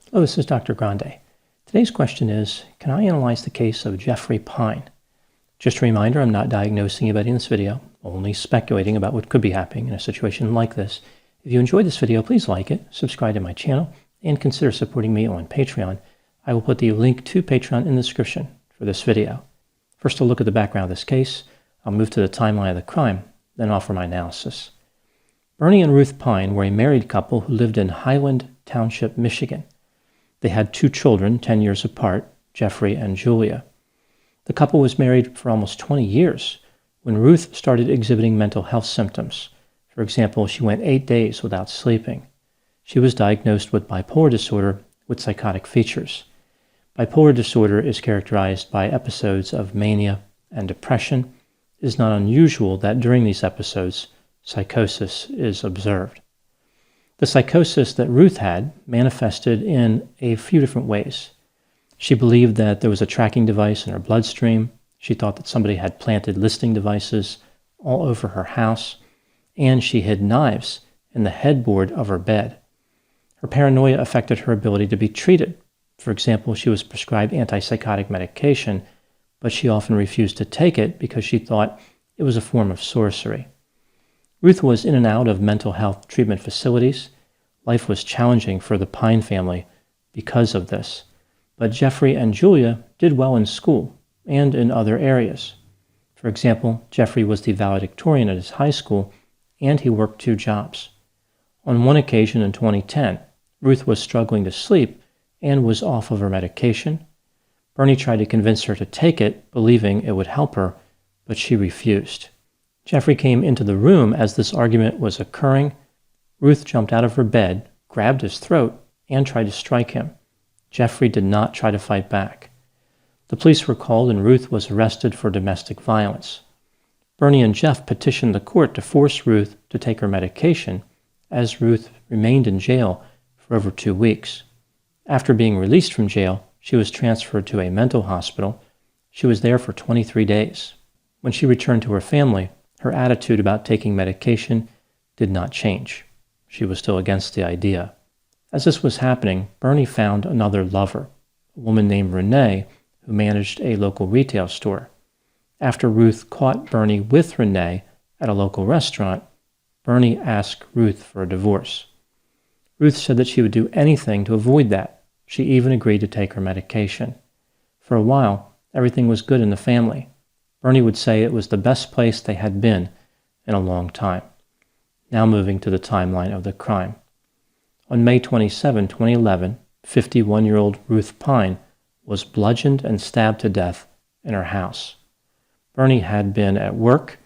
Hello, this is Dr. Grande. Today's question is, can I analyze the case of Jeffrey Pyne? Just a reminder, I'm not diagnosing anybody in this video, only speculating about what could be happening in a situation like this. If you enjoyed this video, please like it, subscribe to my channel, and consider supporting me on Patreon. I will put the link to Patreon in the description for this video. First, I'll look at the background of this case. I'll move to the timeline of the crime, then offer my analysis. Bernie and Ruth Pyne were a married couple who lived in Highland Township, Michigan. They had 2 children, 10 years apart, Jeffrey and Julia. The couple was married for almost 20 years when Ruth started exhibiting mental health symptoms. For example, she went 8 days without sleeping. She was diagnosed with bipolar disorder with psychotic features. Bipolar disorder is characterized by episodes of mania and depression. It is not unusual that during these episodes, psychosis is observed. The psychosis that Ruth had manifested in a few different ways. She believed that there was a tracking device in her bloodstream. She thought that somebody had planted listening devices all over her house, and she hid knives in the headboard of her bed. Her paranoia affected her ability to be treated. For example, she was prescribed antipsychotic medication, but she often refused to take it because she thought it was a form of sorcery. Ruth was in and out of mental health treatment facilities. Life was challenging for the Pyne family because of this, but Jeffrey and Julia did well in school and in other areas. For example, Jeffrey was the valedictorian at his high school, and he worked 2 jobs. On one occasion in 2010, Ruth was struggling to sleep and was off of her medication. Bernie tried to convince her to take it, believing it would help her, but she refused. Jeffrey came into the room as this argument was occurring. Ruth jumped out of her bed, grabbed his throat, and tried to strike him. Jeffrey did not try to fight back. The police were called and Ruth was arrested for domestic violence. Bernie and Jeff petitioned the court to force Ruth to take her medication, as Ruth remained in jail for over 2 weeks. After being released from jail, she was transferred to a mental hospital. She was there for 23 days. When she returned to her family, her attitude about taking medication did not change. She was still against the idea. As this was happening, Bernie found another lover, a woman named Renee, who managed a local retail store. After Ruth caught Bernie with Renee at a local restaurant, Bernie asked Ruth for a divorce. Ruth said that she would do anything to avoid that. She even agreed to take her medication. For a while, everything was good in the family. Bernie would say it was the best place they had been in a long time. Now moving to the timeline of the crime. On May 27, 2011, 51-year-old Ruth Pyne was bludgeoned and stabbed to death in her house. Bernie had been at work.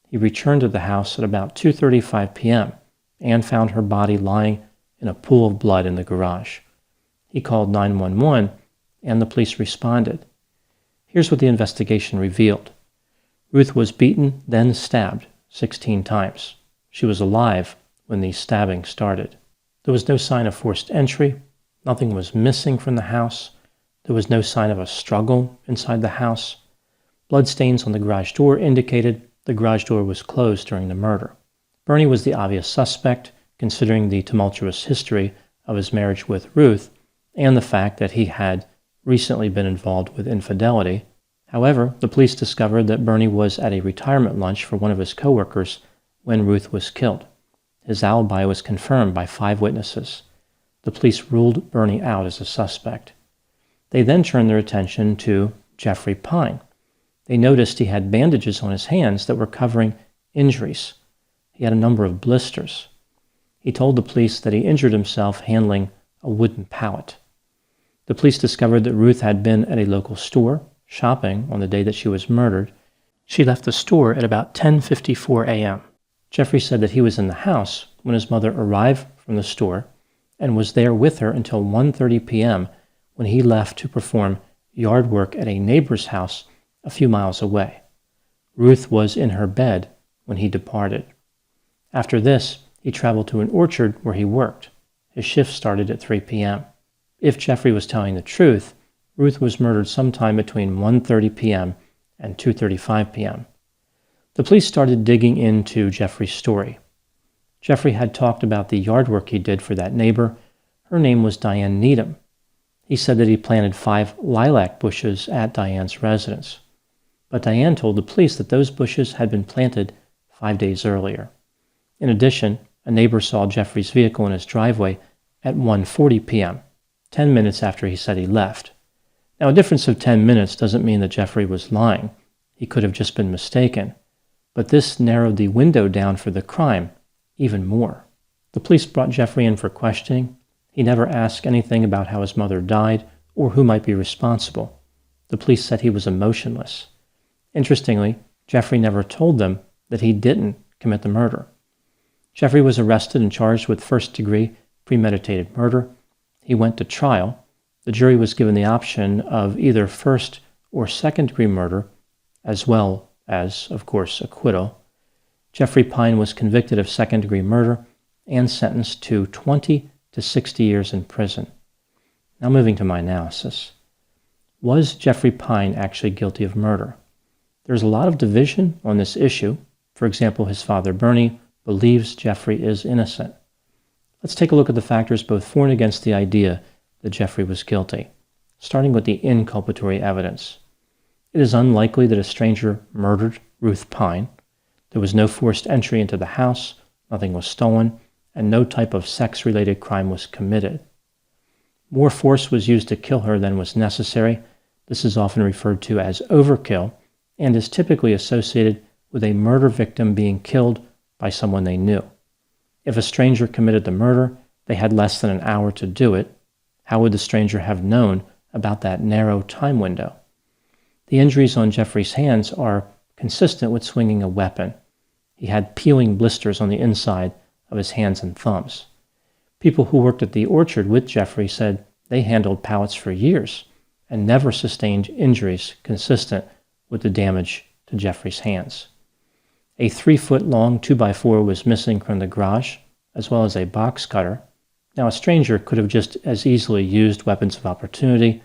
He returned to the house at about 2:35 p.m. and found her body lying in a pool of blood in the garage. He called 911 and the police responded. Here's what the investigation revealed. Ruth was beaten, then stabbed 16 times. She was alive when the stabbing started. There was no sign of forced entry. Nothing was missing from the house. There was no sign of a struggle inside the house. Bloodstains on the garage door indicated the garage door was closed during the murder. Bernie was the obvious suspect, considering the tumultuous history of his marriage with Ruth and the fact that he had recently been involved with infidelity. However, the police discovered that Bernie was at a retirement lunch for one of his coworkers when Ruth was killed. His alibi was confirmed by 5 witnesses. The police ruled Bernie out as a suspect. They then turned their attention to Jeffrey Pyne. They noticed he had bandages on his hands that were covering injuries. He had a number of blisters. He told the police that he injured himself handling a wooden pallet. The police discovered that Ruth had been at a local store shopping on the day that she was murdered. She left the store at about 10:54 a.m. Jeffrey said that he was in the house when his mother arrived from the store and was there with her until 1:30 p.m. when he left to perform yard work at a neighbor's house a few miles away. Ruth was in her bed when he departed. After this, he traveled to an orchard where he worked. His shift started at 3 p.m. If Jeffrey was telling the truth, Ruth was murdered sometime between 1:30 p.m. and 2:35 p.m. The police started digging into Jeffrey's story. Jeffrey had talked about the yard work he did for that neighbor. Her name was Diane Needham. He said that he planted 5 lilac bushes at Diane's residence. But Diane told the police that those bushes had been planted 5 days earlier. In addition, a neighbor saw Jeffrey's vehicle in his driveway at 1:40 p.m., 10 minutes after he said he left. Now, a difference of 10 minutes doesn't mean that Jeffrey was lying. He could have just been mistaken. But this narrowed the window down for the crime even more. The police brought Jeffrey in for questioning. He never asked anything about how his mother died or who might be responsible. The police said he was emotionless. Interestingly, Jeffrey never told them that he didn't commit the murder. Jeffrey was arrested and charged with first-degree premeditated murder. He went to trial. The jury was given the option of either first or second-degree murder, as well as, of course, acquittal. Jeffrey Pyne was convicted of second-degree murder and sentenced to 20 to 60 years in prison. Now moving to my analysis. Was Jeffrey Pyne actually guilty of murder? There's a lot of division on this issue. For example, his father, Bernie, believes Jeffrey is innocent. Let's take a look at the factors both for and against the idea that Jeffrey was guilty, starting with the inculpatory evidence. It is unlikely that a stranger murdered Ruth Pyne. There was no forced entry into the house, nothing was stolen, and no type of sex-related crime was committed. More force was used to kill her than was necessary. This is often referred to as overkill and is typically associated with a murder victim being killed by someone they knew. If a stranger committed the murder, they had less than an hour to do it. How would the stranger have known about that narrow time window? The injuries on Jeffrey's hands are consistent with swinging a weapon. He had peeling blisters on the inside of his hands and thumbs. People who worked at the orchard with Jeffrey said they handled pallets for years and never sustained injuries consistent with the damage to Jeffrey's hands. A 3-foot-long 2x4 was missing from the garage, as well as a box cutter. Now, a stranger could have just as easily used weapons of opportunity,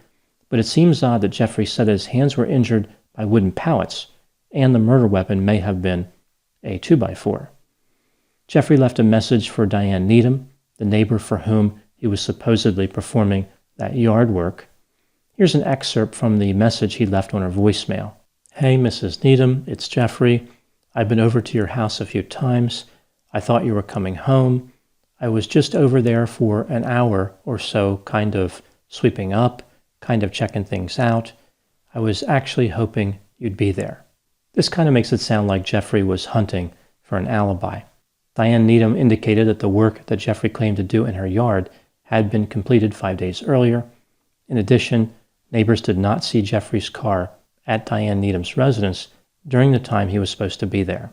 but it seems odd that Jeffrey said that his hands were injured by wooden pallets, and the murder weapon may have been a 2x4. Jeffrey left a message for Diane Needham, the neighbor for whom he was supposedly performing that yard work. Here's an excerpt from the message he left on her voicemail. "Hey, Mrs. Needham, it's Jeffrey. I've been over to your house a few times. I thought you were coming home. I was just over there for an hour or so, kind of sweeping up, kind of checking things out. I was actually hoping you'd be there." This kind of makes it sound like Jeffrey was hunting for an alibi. Diane Needham indicated that the work that Jeffrey claimed to do in her yard had been completed 5 days earlier. In addition, neighbors did not see Jeffrey's car at Diane Needham's residence during the time he was supposed to be there.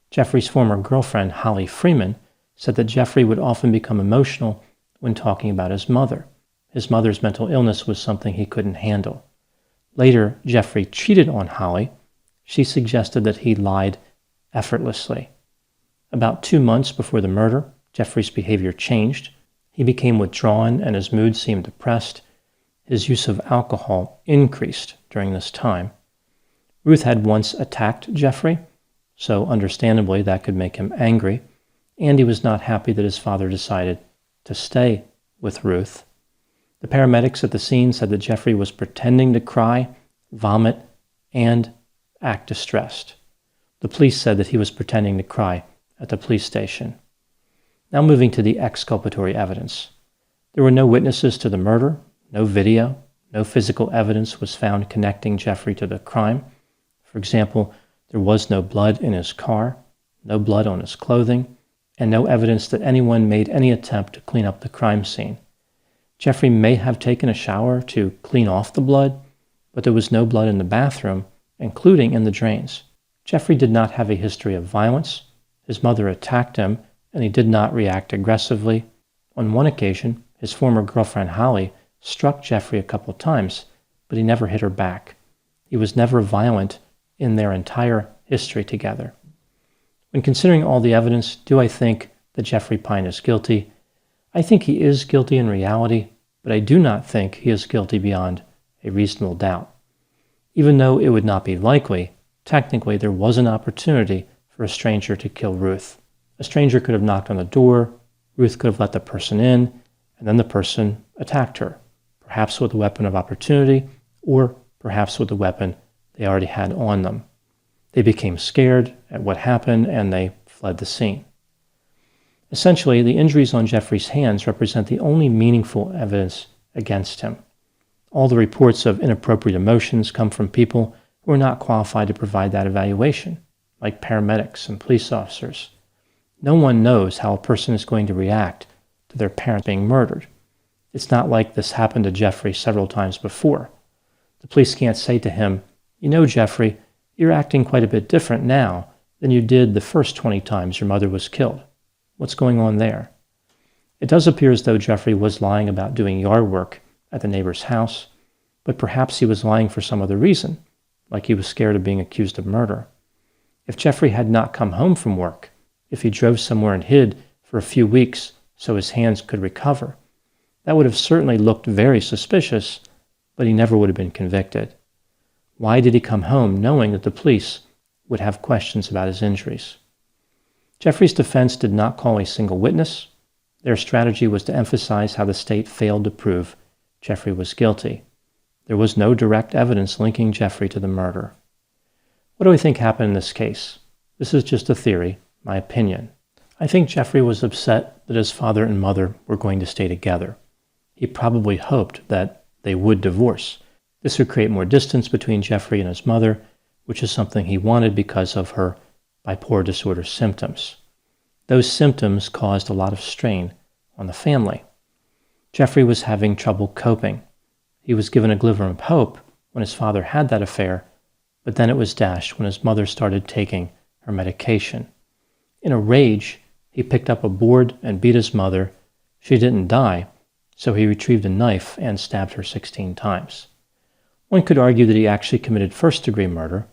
Jeffrey's former girlfriend, Holly Freeman, said that Jeffrey would often become emotional when talking about his mother. His mother's mental illness was something he couldn't handle. Later, Jeffrey cheated on Holly. She suggested that he lied effortlessly. About 2 months before the murder, Jeffrey's behavior changed. He became withdrawn and his mood seemed depressed. His use of alcohol increased during this time. Ruth had once attacked Jeffrey, so understandably that could make him angry, and he was not happy that his father decided to stay with Ruth. The paramedics at the scene said that Jeffrey was pretending to cry, vomit, and act distressed. The police said that he was pretending to cry at the police station. Now moving to the exculpatory evidence. There were no witnesses to the murder, no video, no physical evidence was found connecting Jeffrey to the crime. For example, there was no blood in his car, no blood on his clothing, and no evidence that anyone made any attempt to clean up the crime scene. Jeffrey may have taken a shower to clean off the blood, but there was no blood in the bathroom, including in the drains. Jeffrey did not have a history of violence. His mother attacked him, and he did not react aggressively. On one occasion, his former girlfriend Holly struck Jeffrey a couple times, but he never hit her back. He was never violent in their entire history together. When considering all the evidence, do I think that Jeffrey Pyne is guilty? I think he is guilty in reality, but I do not think he is guilty beyond a reasonable doubt. Even though it would not be likely, technically there was an opportunity for a stranger to kill Ruth. A stranger could have knocked on the door, Ruth could have let the person in, and then the person attacked her. perhaps with a weapon of opportunity, or perhaps with the weapon they already had on them. They became scared at what happened and they fled the scene. Essentially, the injuries on Jeffrey's hands represent the only meaningful evidence against him. All the reports of inappropriate emotions come from people who are not qualified to provide that evaluation, like paramedics and police officers. No one knows how a person is going to react to their parent being murdered. It's not like this happened to Jeffrey several times before. The police can't say to him, "You know, Jeffrey, you're acting quite a bit different now than you did the first 20 times your mother was killed. What's going on there?" It does appear as though Jeffrey was lying about doing yard work at the neighbor's house, but perhaps he was lying for some other reason, like he was scared of being accused of murder. If Jeffrey had not come home from work, if he drove somewhere and hid for a few weeks so his hands could recover, that would have certainly looked very suspicious, but he never would have been convicted. Why did he come home knowing that the police would have questions about his injuries? Jeffrey's defense did not call a single witness. Their strategy was to emphasize how the state failed to prove Jeffrey was guilty. There was no direct evidence linking Jeffrey to the murder. What do I think happened in this case? This is just a theory, my opinion. I think Jeffrey was upset that his father and mother were going to stay together. He probably hoped that they would divorce. This would create more distance between Jeffrey and his mother, which is something he wanted because of her bipolar disorder symptoms. Those symptoms caused a lot of strain on the family. Jeffrey was having trouble coping. He was given a glimmer of hope when his father had that affair, but then it was dashed when his mother started taking her medication. In a rage, he picked up a board and beat his mother. She didn't die, so he retrieved a knife and stabbed her 16 times. One could argue that he actually committed first-degree murder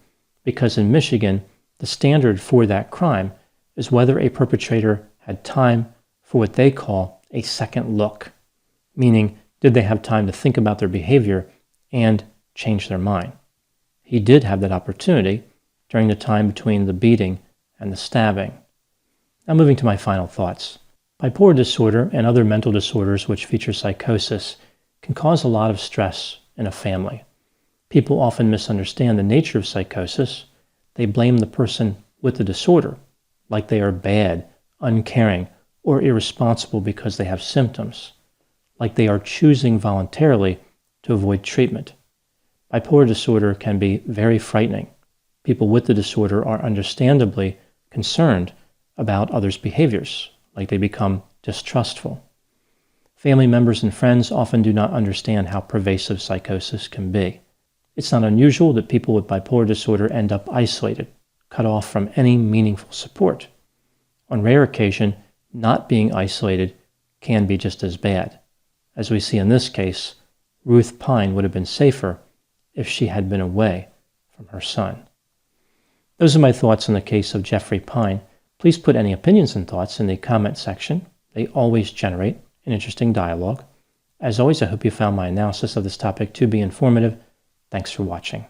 because in Michigan, the standard for that crime is whether a perpetrator had time for what they call a second look, meaning did they have time to think about their behavior and change their mind. He did have that opportunity during the time between the beating and the stabbing. Now moving to my final thoughts. Bipolar disorder and other mental disorders which feature psychosis can cause a lot of stress in a family. People often misunderstand the nature of psychosis. They blame the person with the disorder, like they are bad, uncaring, or irresponsible because they have symptoms, like they are choosing voluntarily to avoid treatment. Bipolar disorder can be very frightening. People with the disorder are understandably concerned about others' behaviors, like they become distrustful. Family members and friends often do not understand how pervasive psychosis can be. It's not unusual that people with bipolar disorder end up isolated, cut off from any meaningful support. On rare occasion, not being isolated can be just as bad. As we see in this case, Ruth Pyne would have been safer if she had been away from her son. Those are my thoughts on the case of Jeffrey Pyne. Please put any opinions and thoughts in the comment section. They always generate an interesting dialogue. As always, I hope you found my analysis of this topic to be informative. Thanks for watching.